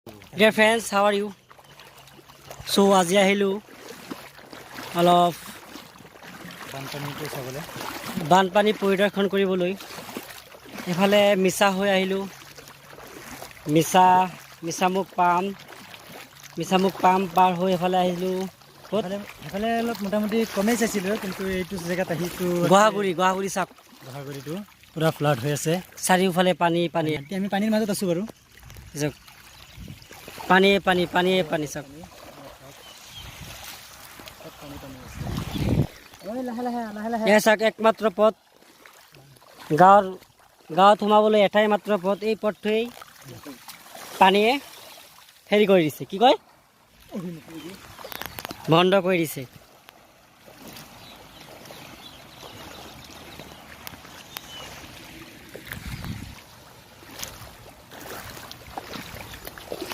Dear friends, how are you? So আজি আহিলোঁ অলপ বানপানী পৰিদৰ্শন কৰিবলৈ। এফালে মিছা হৈ আহিলোঁ, মিছামুখ পাম পাৰ হৈ এফালে আহিলোঁ ক'ত? এফালে অলপ মোটামুটি কমেই চাইছিলোঁ, কিন্তু এইটো জেগাত আহিছোঁ গুৱাহাগুৰি চাওক, গুৱাহাগুৰিটো পূৰা ফ্লাড হৈ আছে। চাৰিওফালে পানী এতিয়া আমি পানীৰ মাজত আছোঁ বাৰু। চাওক, পানী চাওক। এয়া চাওক, একমাত্ৰ পথ গাঁৱত সোমাবলৈ এটাই মাত্ৰ পথ। এই পথটোৱেই পানীয়ে হেৰি কৰি দিছে, কি কয়, বন্ধ কৰি দিছে।